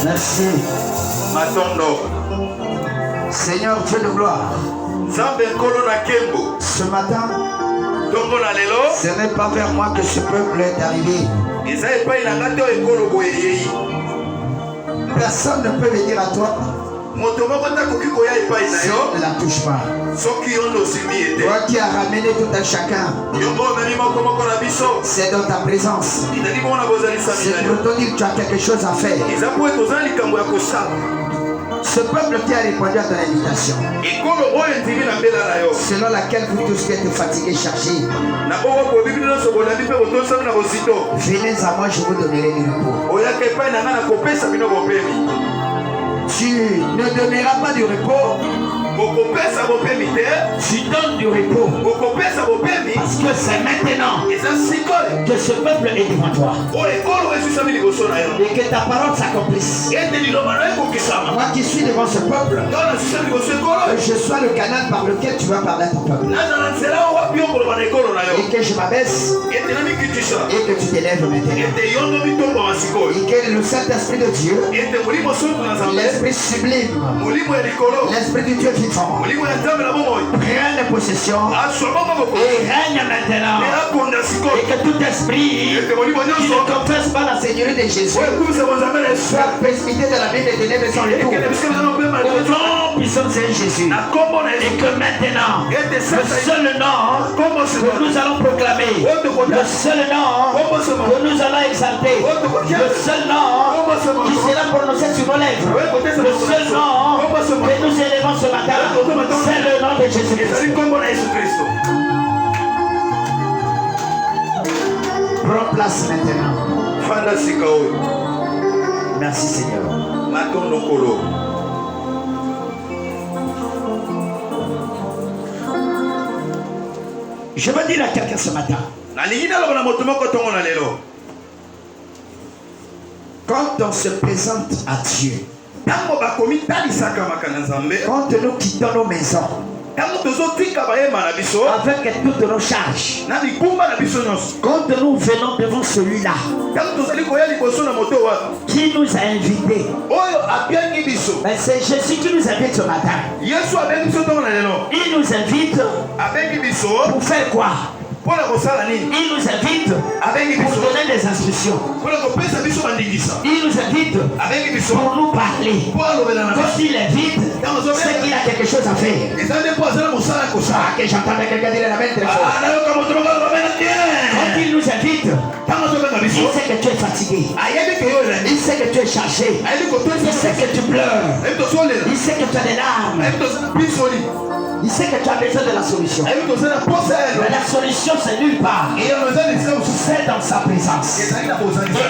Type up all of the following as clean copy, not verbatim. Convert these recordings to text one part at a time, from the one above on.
Merci. Matondo. Seigneur Dieu de gloire. Ce matin, ce n'est pas vers moi que ce peuple est arrivé. Personne ne peut venir à toi si on ne la touche pas. Toi qui as ramené tout un chacun, c'est dans ta présence. C'est pour te dire que tu as quelque chose à faire. Ce peuple qui a répondu à ton invitation, selon laquelle vous tous qui êtes fatigués, chargés, venez à moi, je vous donnerai du repos. Tu ne donneras pas du repos. Tu donnes du repos. Parce que c'est maintenant que ce peuple est devant toi. Et que ta parole s'accomplisse. Moi qui suis devant ce peuple, que je sois le canal par lequel tu vas parler à ton peuple. Et que je m'abaisse. Et que tu t'élèves maintenant. Et que le Saint-Esprit de Dieu, l'Esprit sublime, l'Esprit du Dieu vivant, prenne possession et règne maintenant. Et que tout esprit qui ne confesse pas la Seigneurie de Jésus soit précipité de la vie des ténèbres sans retour. Au nom puissant de Jésus. Et que maintenant, le seul nom que nous allons proclamer, le seul nom que nous allons exalter, le seul nom qui sera prononcé sur nos lèvres, le seul nom que nous élevons ce matin, c'est le nom de Jésus-Christ. Prends place maintenant. Merci Seigneur. Je veux dire à quelqu'un ce matin, quand on se présente à Dieu, quand nous quittons nos maisons avec toutes nos charges, quand nous venons devant celui-là qui nous a invités, mais c'est Jésus qui nous invite ce matin. Il nous invite pour faire quoi? Il nous invite pour donner des instructions. Il nous invite pour nous parler. Quand il invite, c'est qu'il a quelque chose à faire. Que j'entends quelqu'un dire la même très fort. Quand il nous invite, il sait que tu es fatigué. Il sait que tu es chargé. Il sait que tu pleures. Il sait que tu as des larmes. Il sait que tu as besoin de la solution. Mais la solution, c'est nulle part. C'est dans sa présence. Et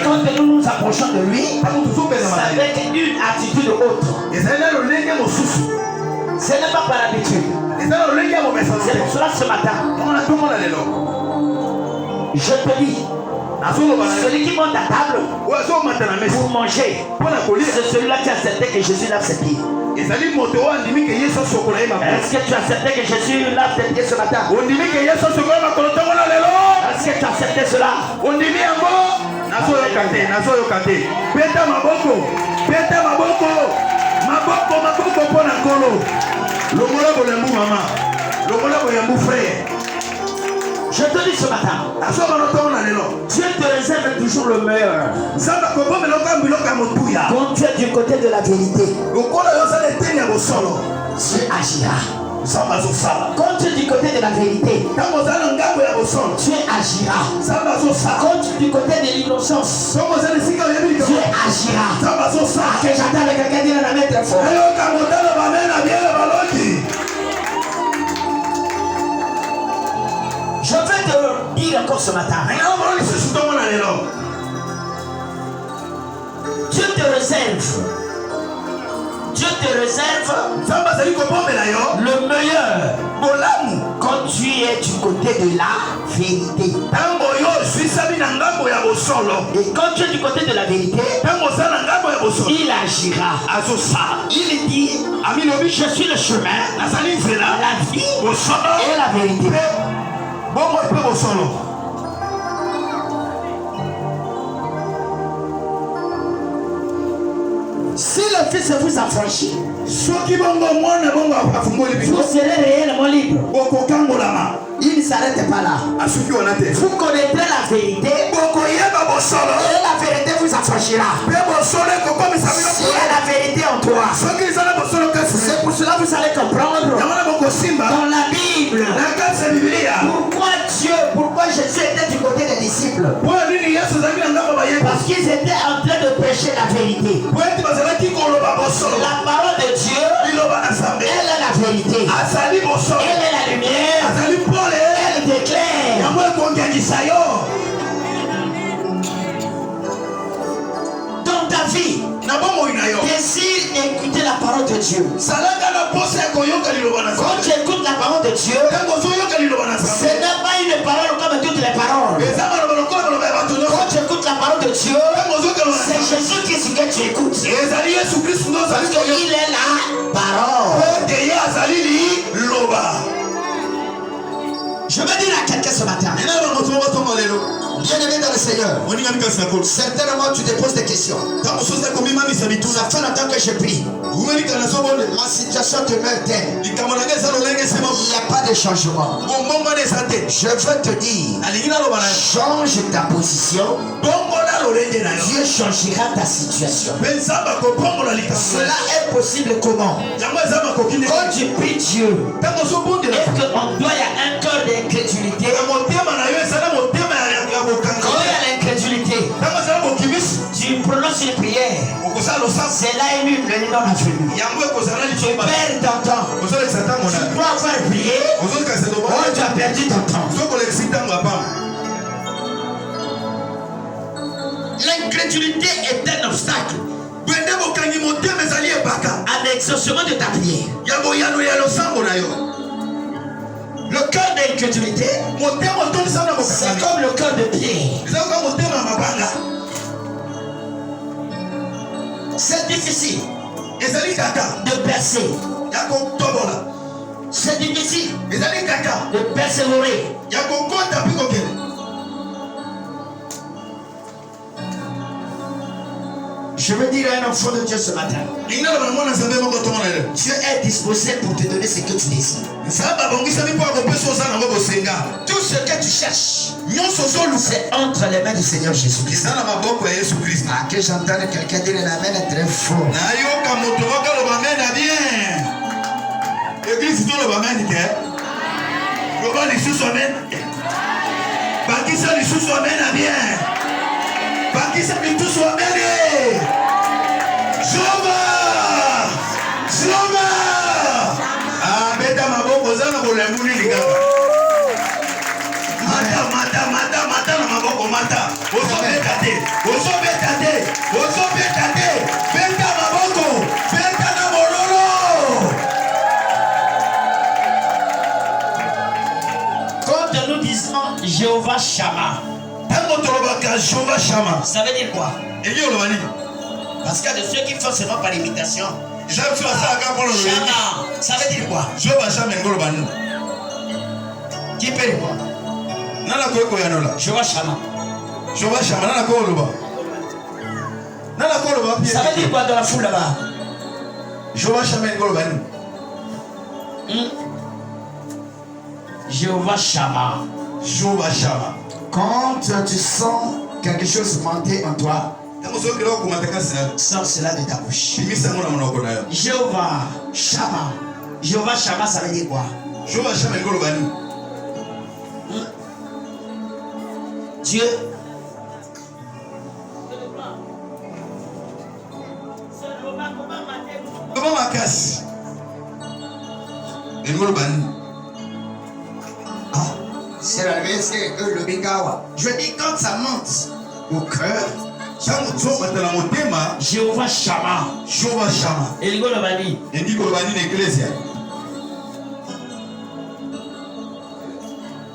quand nous nous approchons de lui, c'est avec une attitude autre. Ce n'est pas par habitude. C'est pour cela ce matin, je te dis, celui qui monte à table pour manger, c'est celui-là qui a accepté que Jésus lave ses pieds. Est-ce que tu as accepté que Jésus lave tes pieds ce matin? Est-ce que tu as accepté cela? Je te dis ce matin, Dieu te réserve toujours le meilleur. Quand tu es du côté de la vérité, Dieu agira. Quand tu es du côté de la vérité, Dieu agira. Quand tu es du côté de l'innocence, Dieu agira. Que j'entends quelqu'un dire la main très fort. Je vais te dire encore ce matin. Dieu te réserve. Dieu te réserve le meilleur quand tu es du côté de la vérité. Et quand tu es du côté de la vérité, il agira. Il dit, je suis le chemin, la vie et la vérité. Si le Fils vous affranchit, vous vous serez réellement libre. Il ne s'arrête pas là. Vous connaîtrez la vérité et la vérité vous affranchira. S'il y a la vérité en toi, c'est pour cela que vous allez comprendre dans la Bible pourquoi Jésus était du côté des disciples. Parce qu'ils étaient en train de prêcher la vérité. La parole de Dieu, elle est la vérité. Elle est la lumière. Elle déclare. Dans ta vie, désire écouter la parole de Dieu. Quand tu écoutes la parole de Dieu, ce n'est pas une parole comme toutes les paroles. Quand tu écoutes la parole de Dieu, c'est Jésus-Christ que tu écoutes. Parce qu'il est la parole. Je veux dire à quelqu'un ce matin, bien-aimé dans le Seigneur, certainement tu te poses des questions. Ça fait longtemps que je prie. Ma situation demeure telle. Il n'y a pas de changement. Je veux te dire, change ta position. Dieu changera ta situation. Cela est possible comment? Quand tu pries Dieu, est-ce qu'on doit y a un cœur d'incrédulité? Quand il y a l'incrédulité, tu prononces une prière. C'est là le nom absolu. Tu perds ton temps. Tu dois avoir prié. Tu as perdu ton temps. L'incrédulité est un obstacle à l'exaucement de ta prière. Le cœur d'incrédulité, c'est comme le cœur de Pierre. C'est difficile de percer. C'est difficile de persévérer. Je veux dire à un enfant de Dieu ce matin, Dieu est disposé pour te donner ce que tu désires. Tout ce que tu cherches, c'est entre les mains du Seigneur Jésus-Christ. Ah, que j'entende quelqu'un dire l'amen est très fort. Quand nous disons Jéhovah Shammah, ça veut dire quoi? Parce qu'il y a de ceux qui font seulement par imitation. Shammah, ça veut dire quoi? Qui peut répondre? Jéhovah Shammah. Ça veut dire quoi dans la foule là-bas? Jéhovah Shammah. Quand tu sens quelque chose monter en toi, sors cela de ta bouche. Jéhovah Shammah. Jéhovah Shammah, ça veut dire quoi? Dieu. Ah, c'est la vérité que le Bingawa. Je dis quand ça monte au cœur. Jéhovah Shammah. Et le Golobani.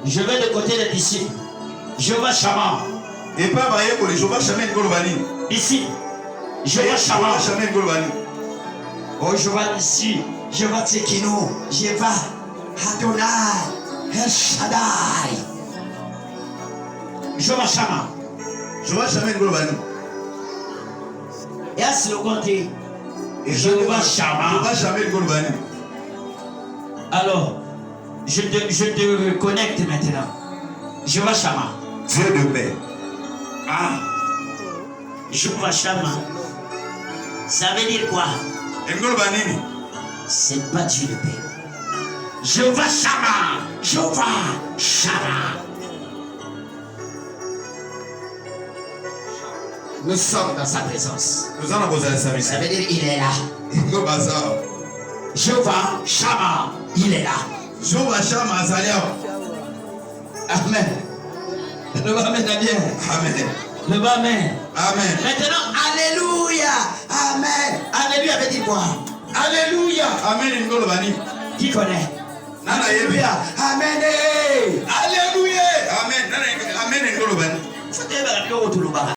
Je vais de côté des disciples. Jéhovah Shammah. Ici. Jéhovah Shammah. Oh, Jéhovah ici. Jéhovah Tsekino. Jéhovah Adonai. El Shaddai. Jéhovah Shammah. Et à ce côté, Jéhovah Shammah. Alors, je te connecte maintenant. Jéhovah Shammah. Dieu de paix. Ah. Jéhovah Shammah. Ça veut dire quoi? C'est pas Dieu de paix. Jéhovah Shammah. Jéhovah Shammah. Nous sommes dans sa présence. Ça veut dire il est là. Jéhovah Shammah, il est là. Jéhovah Shammah Azalia. Amen. Le bas amen bien. Amen. Le bas amen. Amen. Maintenant, alléluia. Amen. Alléluia veut dire quoi? Alléluia. Amen Ngolobani. Qui connaît? Alléluia. Amen. Alléluia. Amen. Amen Ngolobani. Faut te dire que